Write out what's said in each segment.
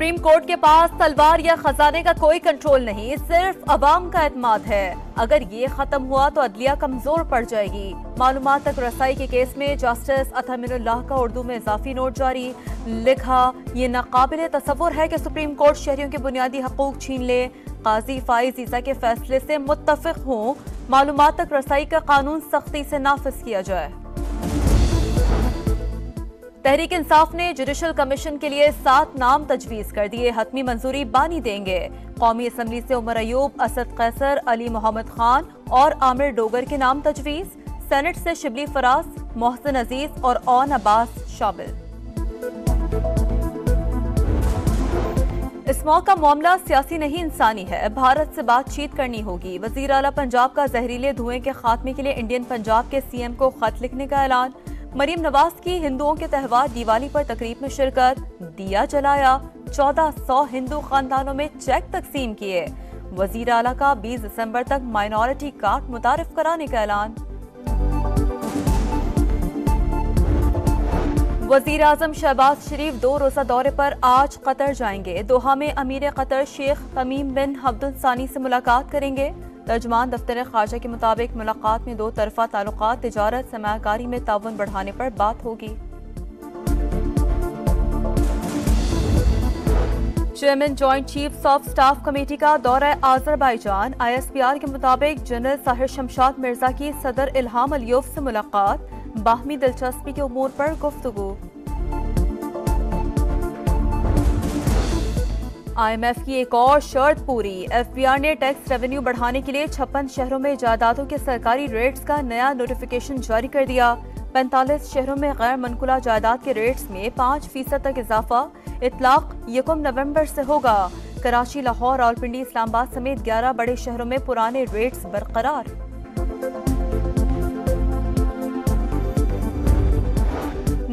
Supreme court के पास तलवार या खजाने का कोई कंट्रोल नहीं, सिर्फ अवाम का एतमाद है। अगर ये खत्म हुआ तो अदलिया कमजोर पड़ जाएगी। मालूमात तक रसाई के केस में जस्टिस अतमिनुल्लाह का उर्दू में इजाफी नोट जारी। लिखा, ये नाकाबिले तसव्वुर है कि सुप्रीम कोर्ट शहरियों के बुनियादी हकूक छीन ले। काजी फाइज ईसा के फैसले से मुत्तफिक हूँ, मालूमात तक रसाई का कानून सख्ती से नाफिज किया जाए। तहरीक इंसाफ ने जुडिशल कमीशन के लिए 7 नाम तजवीज कर दिए, हतमी मंजूरी बानी देंगे। कौमी असम्बली से उमर अयूब, असद कैसर, अली मोहम्मद खान और आमिर डोगर के नाम तजवीज। सेनेट से शिबली फराज, मोहसिन अजीज और ओन अब्बास शामिल। इस मौका मामला सियासी नहीं इंसानी है, भारत से बातचीत करनी होगी। वजीर आला पंजाब का जहरीले धुएं के खात्मे के लिए इंडियन पंजाब के सीएम को खत लिखने का ऐलान। मरीम नवाज की हिंदुओं के त्यौहार दिवाली पर तकरीब में शिरकत, दिया जलाया। 1400 हिंदू खानदानों में चेक तकसीम किए। वजीर आला का 20 दिसंबर तक माइनॉरिटी कार्ड मुतारिफ कराने का ऐलान। वजीर आजम शहबाज शरीफ 2 रोजा दौरे पर आज कतर जाएंगे। दोहा में अमीर कतर शेख तमीम बिन अब्दुल सानी से मुलाकात करेंगे। तर्जमान दफ्तर खारजा के मुताबिक मुलाकात में 2 तरफा ताल्लुकात, तिजारत, सरमायाकारी में ताउन बढ़ाने पर बात होगी। Chairman joint chiefs of staff committee का दौरा आज़रबाईजान। ISPR के मुताबिक जनरल साहिर शमशाद मिर्जा की सदर इल्हाम अलियोव से मुलाकात, बाहमी दिलचस्पी के उमूर पर गुफ्तगू। IMF की एक और शर्त पूरी। FBR ने टैक्स रेवेन्यू बढ़ाने के लिए 56 शहरों में जायदादों के सरकारी रेट्स का नया नोटिफिकेशन जारी कर दिया। 45 शहरों में गैर मनकुला जायदाद के रेट्स में 5% तक इजाफा। इतलाक 1 नवंबर से होगा। कराची, लाहौर, रावलपिंडी, इस्लामाबाद समेत 11 बड़े शहरों में पुराने रेट्स बरकरार।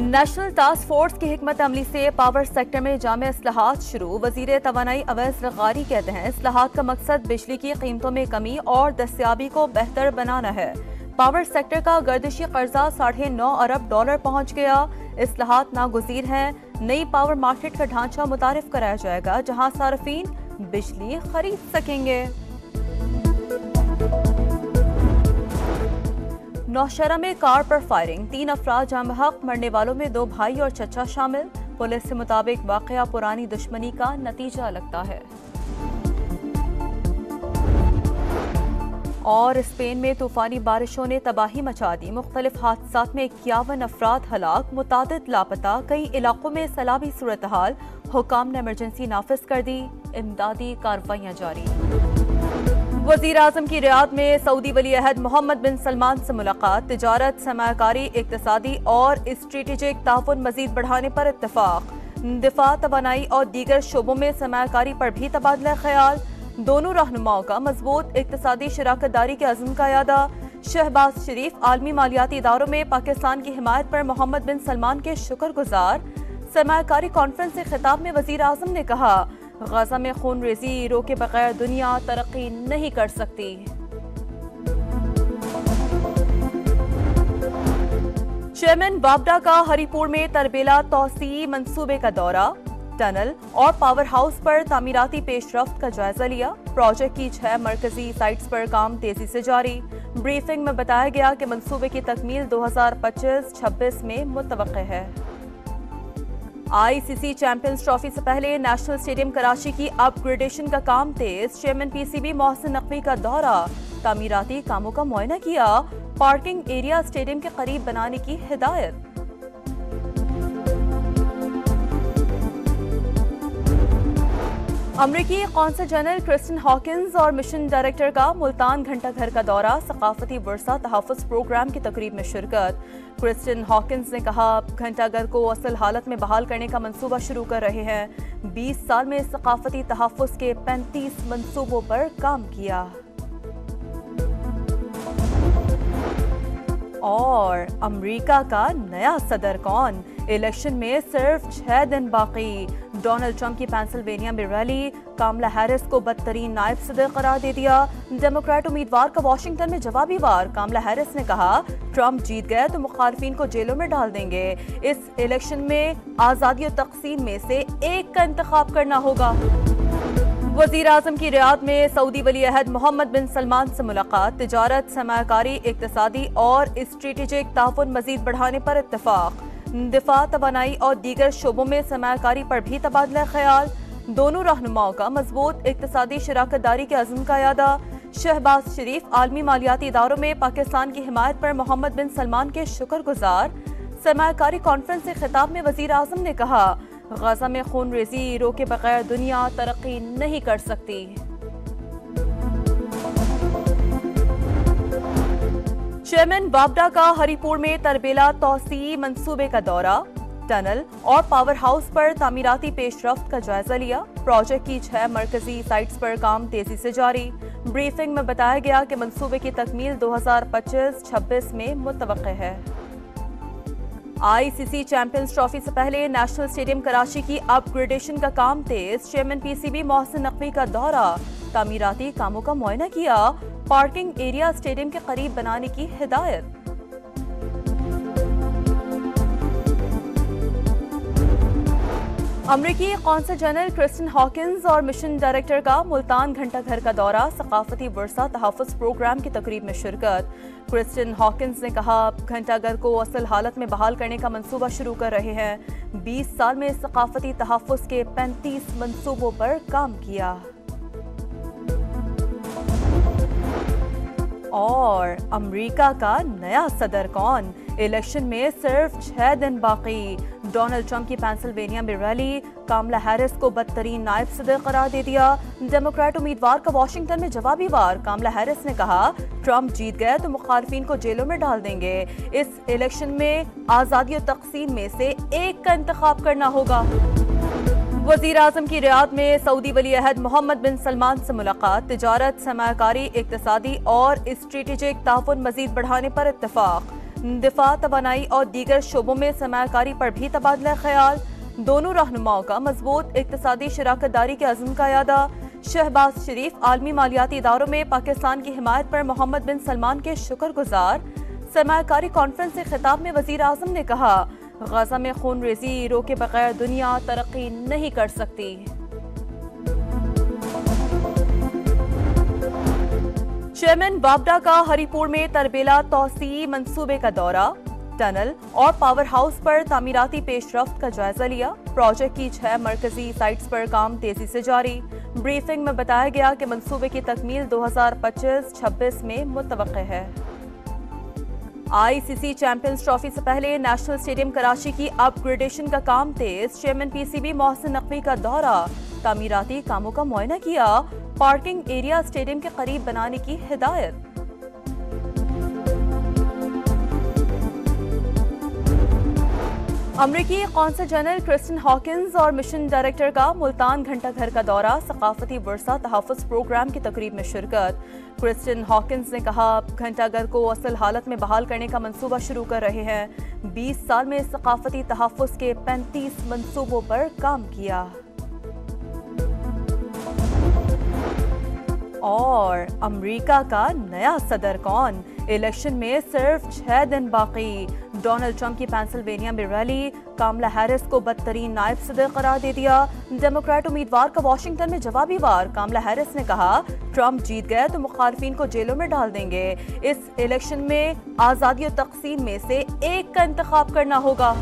नेशनल टास्क फोर्स की हिकमत अमली से पावर सेक्टर में जामे इस्लाहात शुरू। वजीर तवानाई अवैस रगारी कहते हैं इस्लाहात का मकसद बिजली की कीमतों में कमी और दस्तियाबी को बेहतर बनाना है। पावर सेक्टर का गर्दिशी कर्जा $9.5 अरब पहुंच गया। इस्लाहात नागुज़ीर हैं। नई पावर मार्केट का ढांचा मुतारिफ कराया जाएगा, जहां सार्फिन बिजली खरीद सकेंगे। नौशहरा में कार पर फायरिंग, 3 अफराद जाम बहक, मरने वालों में 2 भाई और चचा शामिल। पुलिस के मुताबिक वाकया पुरानी दुश्मनी का नतीजा लगता है। और स्पेन में तूफानी बारिशों ने तबाही मचा दी। मुख्तलिफ हादसात में 51 अफराद हलाक, मुतादिद लापता। कई इलाकों में सैलाबी सूरत हाल। हुकाम ने इमरजेंसी नाफिज कर दी। इमदादी कार्रवाइयां जारी। वजीर आजम की रियाद में सऊदी वली अहद मोहम्मद बिन सलमान से मुलाकात। तिजारत, सरमायाकारी, इक्तिसादी और स्ट्रेटेजिक ताउन मजीद बढ़ाने पर इत्तफाक। दिफा, तवानाई और दीगर शोबों में सरमायाकारी पर भी तबादला ख्याल। दोनों रहनुमाओं का मजबूत इक्तिसादी शराकतदारी के अज़्म का यादा। शहबाज शरीफ आलमी मालियाती इदारों में पाकिस्तान की हिमायत पर मोहम्मद बिन सलमान के शुक्रगुजार। सरमायाकारी कॉन्फ्रेंस से खिताब में वजीर आजम ने कहा, गाजा में खून रेजी रोके बगैर दुनिया तरक्की नहीं कर सकती। चेयरमैन वापडा का हरिपुर में तरबेला तौसी मंसूबे का दौरा। टनल और पावर हाउस पर तामीराती पेशरफ्त का जायजा लिया। प्रोजेक्ट की 6 मरकजी साइट्स पर काम तेजी से जारी। ब्रीफिंग में बताया गया कि मंसूबे की तकमील 2025-26 में मुतवक्के है। ICC चैंपियंस ट्रॉफी से पहले नेशनल स्टेडियम कराची की अपग्रेडेशन का काम तेज। चेयरमैन PCB मोहसिन नकवी का दौरा, तामीराती कामों का मुआयना किया। पार्किंग एरिया स्टेडियम के करीब बनाने की हिदायत। अमरीकी कौंसल जनरल क्रिस्टिन हॉकिंस और मिशन डायरेक्टर का मुल्तान घंटा घर का दौरा। सकाफती वर्सा तहफ़्फ़ुज़ प्रोग्राम की तकरीब में शिरकत। क्रिस्टिन हॉकिंस ने कहा, घंटा घर को असल हालत में बहाल करने का मंसूबा शुरू कर रहे हैं। 20 साल में सकाफती तहफ़्फ़ुज़ के 35 मंसूबों पर काम किया। और अमेरिका का नया सदर कौन? इलेक्शन में सिर्फ 6 दिन बाकी। डोनाल्ड ट्रंप की पेंसिल्वेनिया में रैली, कामला हैरिस को बदतरीन नायब सदर करार दे दिया। डेमोक्रेट उम्मीदवार का वॉशिंगटन में जवाबी वार, कामला हैरिस ने कहा ट्रंप जीत गए तो मुखालफिन को जेलों में डाल देंगे। इस इलेक्शन में आजादी और तकसीम में से एक का इंतखाब करना होगा। वजीर आजम की रियाद में सऊदी वली अहद मोहम्मद बिन सलमान से मुलाकात, तिजारत, सरमायाकारी, इक्तिसादी और स्ट्रेटेजिक ताउन मजीद बढ़ाने पर इत्तफाक। दिफा, तवानाई और दीगर शोबों में सरमायाकारी पर भी तबादला ख्याल। दोनों रहनुमाओं का मजबूत इक्तिसादी शराकतदारी के अज़्म का यादा। शहबाज शरीफ आलमी मालियाती इदारों में पाकिस्तान की हिमायत पर मोहम्मद बिन सलमान के शुक्रगुजार। सरमायाकारी कॉन्फ्रेंस से खिताब में वजीर आजम ने कहा गजा में खून रेजी रोके बगैर दुनिया तरक्की नहीं कर सकती। चेयरमैन वापडा का हरिपुर में तरबेला तौसी मंसूबे का दौरा, टनल और पावर हाउस पर तामीराती पेशरफ्त का जायजा लिया। प्रोजेक्ट की 6 मरकजी साइट्स पर काम तेजी से जारी। ब्रीफिंग में बताया गया कि मंसूबे की तकमील 2025-26 में मुतवक्के है। आईसीसी चैंपियंस ट्रॉफी से पहले नेशनल स्टेडियम कराची की अपग्रेडेशन का काम तेज। चेयरमैन पीसीबी मोहसिन नकवी का दौरा, तामीराती कामों का मुआयना किया। पार्किंग एरिया स्टेडियम के करीब बनाने की हिदायत। अमरीकी कौंसल जनरल क्रिस्टिन हॉकिंस और मिशन डायरेक्टर का मुल्तान घंटा घर का दौरा, सकाफती वर्सा तहफ़्फ़ुज़ प्रोग्राम की तकरीब में शिरकत। क्रिस्टिन हॉकिंस ने कहा घंटा घर को असल हालत में बहाल करने का मंसूबा शुरू कर रहे हैं। 20 साल में सकाफती तहफ़्फ़ुज़ के 35 मंसूबों पर काम किया। और अमेरिका का नया सदर कौन, इलेक्शन में सिर्फ 6 दिन बाकी। डोनाल्ड ट्रंप की पेंसिल्वेनिया में रैली, कामला हैरिस को बदतरीन नायब सदर करार दे दिया। डेमोक्रेट उम्मीदवार का वॉशिंगटन में जवाबी वार, कामला हैरिस ने कहा ट्रंप जीत गए तो मुखालफिन को जेलों में डाल देंगे। इस इलेक्शन में आजादी और तकसीम में से एक का इंतखाब करना होगा। वजीर आजम की रियाद में सऊदी वली अहद मोहम्मद बिन सलमान से मुलाकात, तिजारत, सरमायाकारी, इक्तिसादी और स्ट्रेटेजिक ताउन मजीद बढ़ाने पर इत्तफाक। दिफा, तवानाई और दीगर शोबों में सरमायाकारी पर भी तबादला ख्याल। दोनों रहनुमाओं का मजबूत इक्तिसादी शराकतदारी के अज़्म का यादा। शहबाज शरीफ आलमी मालियाती इदारों में पाकिस्तान की हिमायत पर मोहम्मद बिन सलमान के शुक्रगुजार। सरमायाकारी कॉन्फ्रेंस से खिताब में वजीर आजम ने कहा गजा में खून रेजी रोके बगैर दुनिया तरक्की नहीं कर सकती। चेयरमैन वापडा का हरिपुर में तरबेला तौसी मंसूबे का दौरा, टनल और पावर हाउस पर तामीराती पेशरफ्त का जायजा लिया। प्रोजेक्ट की 6 मरकजी साइट्स पर काम तेजी से जारी। ब्रीफिंग में बताया गया कि मंसूबे की तकमील 2025-26 में मुतवक्के है। आईसीसी चैंपियंस ट्रॉफी से पहले नेशनल स्टेडियम कराची की अपग्रेडेशन का काम तेज। चेयरमैन पीसीबी मोहसिन नकवी का दौरा, तामीराती कामों का मुआयना किया। पार्किंग एरिया स्टेडियम के करीब बनाने की हिदायत। अमरीकी कौंसल जनरल क्रिस्टिन हॉकिंस और मिशन डायरेक्टर का मुल्तान घंटा घर का दौरा, सकाफती वर्सा तहफ़्फ़ुज़ प्रोग्राम की तकरीब में शिरकत। क्रिस्टिन हॉकिंस ने कहा घंटा घर को असल हालत में बहाल करने का मंसूबा शुरू कर रहे हैं। 20 साल में सकाफती तहफ़्फ़ुज़ के 35 मंसूबों पर काम किया। और अमेरिका का नया सदर कौन, इलेक्शन में सिर्फ 6 दिन बाकी। डोनाल्ड ट्रंप की पेंसिल्वेनिया में रैली, कामला हैरिस को बदतरीन नायब सदर करार दे दिया। डेमोक्रेट उम्मीदवार का वॉशिंगटन में जवाबी वार, कामला हैरिस ने कहा ट्रंप जीत गए तो मुखालफिन को जेलों में डाल देंगे। इस इलेक्शन में आजादी और तकसीम में से एक का इंतखाब करना होगा।